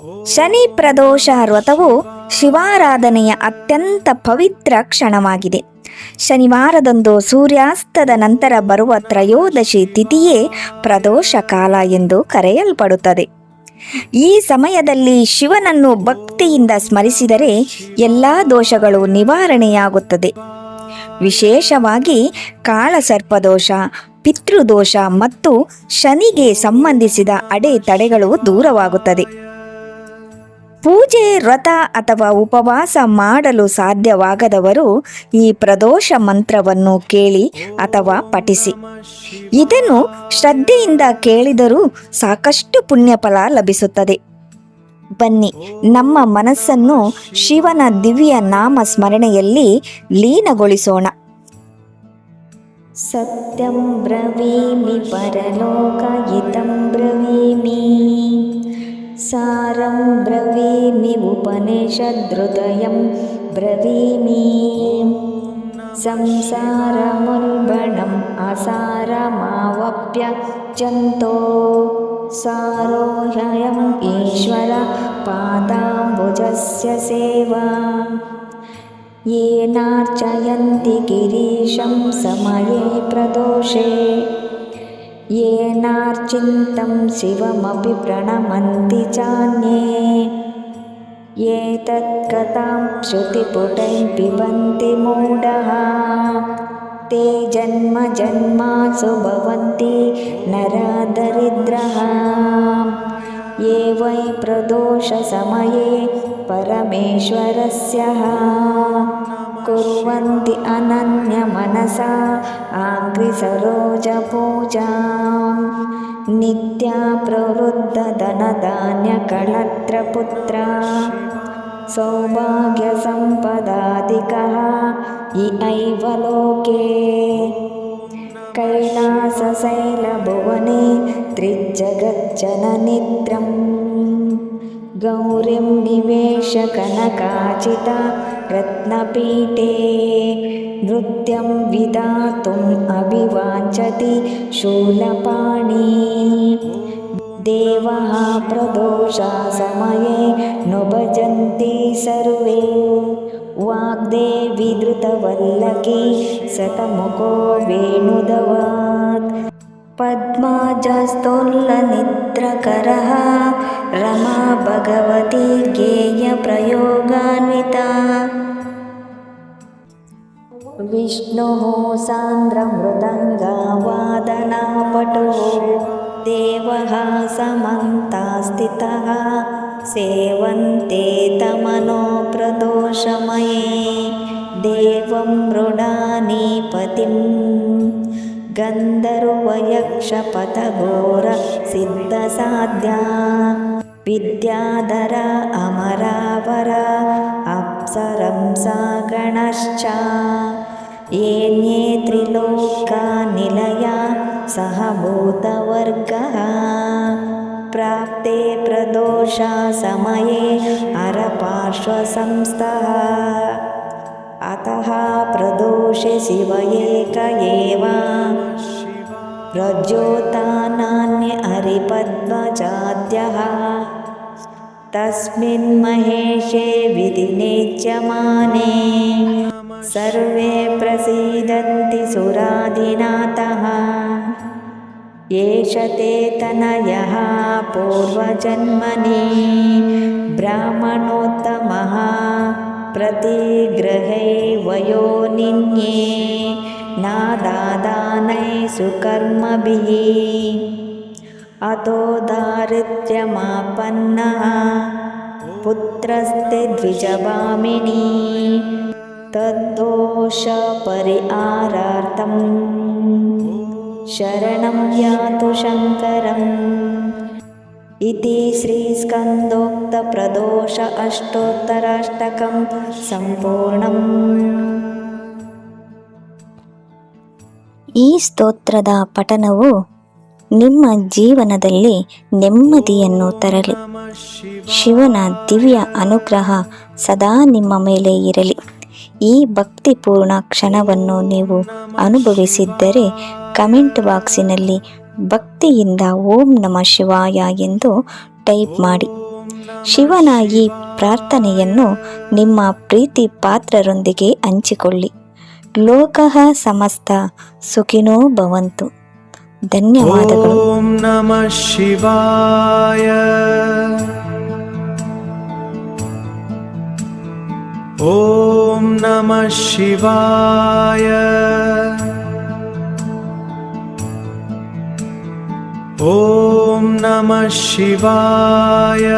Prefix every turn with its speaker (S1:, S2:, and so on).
S1: ಶನಿ ಪ್ರದೋಷ ವ್ರತವು ಶಿವಾರಾಧನೆಯ ಅತ್ಯಂತ ಪವಿತ್ರ ಕ್ಷಣವಾಗಿದೆ. ಶನಿವಾರದಂದು ಸೂರ್ಯಾಸ್ತದ ನಂತರ ಬರುವ ತ್ರಯೋದಶಿ ತಿಥಿಯೇ ಪ್ರದೋಷ ಕಾಲ ಎಂದು ಕರೆಯಲ್ಪಡುತ್ತದೆ. ಈ ಸಮಯದಲ್ಲಿ ಶಿವನನ್ನು ಭಕ್ತಿಯಿಂದ ಸ್ಮರಿಸಿದರೆ ಎಲ್ಲ ದೋಷಗಳು ನಿವಾರಣೆಯಾಗುತ್ತದೆ. ವಿಶೇಷವಾಗಿ ಕಾಳಸರ್ಪದೋಷ, ಪಿತೃದೋಷ ಮತ್ತು ಶನಿಗೆ ಸಂಬಂಧಿಸಿದ ಅಡೆತಡೆಗಳು ದೂರವಾಗುತ್ತದೆ. ಪೂಜೆ, ವ್ರತ ಅಥವಾ ಉಪವಾಸ ಮಾಡಲು ಸಾಧ್ಯವಾಗದವರು ಈ ಪ್ರದೋಷ ಮಂತ್ರವನ್ನು ಕೇಳಿ ಅಥವಾ ಪಠಿಸಿ. ಇದನ್ನು ಶ್ರದ್ಧೆಯಿಂದ ಕೇಳಿದರೂ ಸಾಕಷ್ಟು ಪುಣ್ಯಫಲ ಲಭಿಸುತ್ತದೆ. ಬನ್ನಿ, ನಮ್ಮ ಮನಸ್ಸನ್ನು ಶಿವನ ದಿವ್ಯ ನಾಮ ಸ್ಮರಣೆಯಲ್ಲಿ ಲೀನಗೊಳಿಸೋಣ. ಸತ್ಯಂ ಬ್ರವೀಮಿ ಪರಲೋಕಹಿತಂ ಬ್ರವೀಮಿ, ಸಾರಂ ಬ್ರವೀಮಿ ಉಪನಿಷದೃತಯಂ ಬ್ರವೀಮಿ, ಸಂಸಾರಮುಲ್ಬಣಂ ಅಸಾರಮಾವಪ್ಯಜಂತೋ, ಸಾರೋ ಹ್ಯಯಂ ಈಶ್ವರ ಪಾದಾಂಬುಜಸ್ಯ ಸೇವಾ, ಯೇನಾರ್ಚಯಂತಿ ಗಿರೀಶಂ ಸಮಯೇ ಪ್ರದೋಷೇ, ಯೇನಾರ್ಚಿಂತಂ ಶಿವಮಪಿ ಪ್ರಣಮಂತಿ ಚಾನ್ಯೇ, ಏತತ್ಕಥಾಂ ಶ್ರುತಿಪುಟೈಃ ಪಿಬಂತಿ ಮೂಢಃ, ತೇ ಜನ್ಮ ಜನ್ಮಾಸು ಭವಂತಿ ನರದರಿದ್ರಃ. ಯೇ ವೈ ಪ್ರದೋಷ ಸಮಯೇ ಪರಮೇಶ್ವರಸ್ಯಃ ಕುರ್ವಂತಿ ಅನನ್ಯ ಮನಸಾ ಆಂಘ್ರಿ ಸರೋಜ ಪೂಜಾಂ, ನಿತ್ಯ ಪ್ರವೃದ್ಧ ಧನಧಾನ್ಯ ಕಳತ್ರ ಪುತ್ರ, ಸೌಭಾಗ್ಯ ಸಂಪದಾಧಿಕಃ ಇಹೈವ ಲೋಕೆ, ಕೈಲಾಸ ಶೈಲ ಭುವನೆ ತ್ರಿಜಗಜ್ಜನನಿದ್ರಂ, ಗೌರಿಂ ನಿವೇಶ ಕನಕಾಚಿತ ರತ್ನಪೀಠೆ, ನೃತ್ಯಂ ವಿಧಾತುಂ ಅಭಿವಾಂಚತಿ ಶೂಲಪಾಣಿ, ದೇವಃ ಪ್ರದೋಷ ಸಮಯೇ ನು ಭಜಂತಿ ಸರ್ವೇ, ವಾಗ್ದೇವಿ ಧೃತವಲ್ಲಕಿ ಸತಮುಖೋ ವೇಣುದವಾತ್, ಪದ್ಮಾಜಸ್ತೋಲ್ಲನಿದ್ರಕರಃ ರಮಾ ಭಗವತಿ ಗೇಯ ಪ್ರಯೋಗಾನ್ವಿತಾ, ವಿಷ್ಣುಃ ಸಾಂದ್ರಮೃದಂಗವಾದನಪಟುಃ, ದೇವಃ ಸಮಂತಾಸ್ಥಿತಃ ಸೇವಂತೆ ತಮನೋ ಪ್ರದೋಷಮಯೇ, ದೇವಂ ಮೃಡಾನೀಪತಿಂ ಗಂಧರ್ವಯಕ್ಷಪಥಘೋರ ಸಿದ್ಧಸಾಧ್ಯ, ವಿದ್ಯಾಧರ ಅಮರಾವರ ಅಪ್ಸರಂಸಾ ಗಣಶ್ಚ, ಏನ್ಯೇ ತ್ರಿಲೋಕನಿಲಯ ಸಹ ಭೂತವರ್ಗಃ, ಪ್ರಾಪ್ತೆ ಪ್ರದೋಷ ಸಮಯೇ ಹರಪಾರ್ಶ್ವಸಂಸ್ಥಃ, ಅತಃ ಪ್ರದೋಷೆ ಶಿವ ಏಕ ಏವ, ಪ್ರಜ್ಯೋತಾನಾನ್ಯ ಹರಿಪದ್ಮಜಾದ್ಯಃ, ತಸ್ಮಿನ್ ಮಹೇಶೇ ವಿಧಿನೇಚ್ಯಮಾನೆ, ಸರ್ವೇ ಪ್ರಸೀದಂತಿ ಸುರಾಧಿನಾಥಃ, ಏಷ ತೇ ತನಯಃ ಪೂರ್ವಜನ್ಮನಿ ಬ್ರಾಹ್ಮಣೋತ್ತಮಃ, ಪ್ರತಿಗೃಹೈ ವಯೋನಿನ್ಯೇ ನಾದಾದಾನೈ ಸುಕರ್ಮಭಿಃ, ಅತೋ ದಾರಿದ್ರ್ಯಮಾಪನ್ನಃ ಪುತ್ರಸ್ತೆ ದ್ವಿಜಭಾಮಿನಿ, ತದ್ದೋಷ ಪರಿಹಾರಾರ್ಥಂ ಶರಣಂ ಯಾತು ಶಂಕರಂ. ಇತಿ ಶ್ರೀ ಸ್ಕಂದೋಕ್ತ ಪ್ರದೋಷ ಅಷ್ಟೋತ್ತರಾಷ್ಟಕಂ ಸಂಪೂರ್ಣಂ.
S2: ಈ ಸ್ತೋತ್ರದ ಪಠನವು ನಿಮ್ಮ ಜೀವನದಲ್ಲಿ ನೆಮ್ಮದಿಯನ್ನು ತರಲಿ. ಶಿವನ ದಿವ್ಯ ಅನುಗ್ರಹ ಸದಾ ನಿಮ್ಮ ಮೇಲೆ ಇರಲಿ. ಈ ಭಕ್ತಿಪೂರ್ಣ ಕ್ಷಣವನ್ನು ನೀವು ಅನುಭವಿಸಿದ್ದರೆ ಕಮೆಂಟ್ ಬಾಕ್ಸಿನಲ್ಲಿ ಭಕ್ತಿಯಿಂದ ಓಂ ನಮಃ ಶಿವಾಯ ಎಂದು ಟೈಪ್ ಮಾಡಿ. ಶಿವನ ಈ ಪ್ರಾರ್ಥನೆಯನ್ನು ನಿಮ್ಮ ಪ್ರೀತಿ ಪಾತ್ರರೊಂದಿಗೆ ಹಂಚಿಕೊಳ್ಳಿ. ಲೋಕಃ ಸಮಸ್ತ ಸುಖಿನೋ ಭವಂತು. ಧನ್ಯವಾದಗಳು.
S3: ಓಂ ನಮಃ ಶಿವಾಯ. ಓಂ ನಮಃ ಶಿವಾಯ. ಓಂ ನಮಃ ಶಿವಾಯ.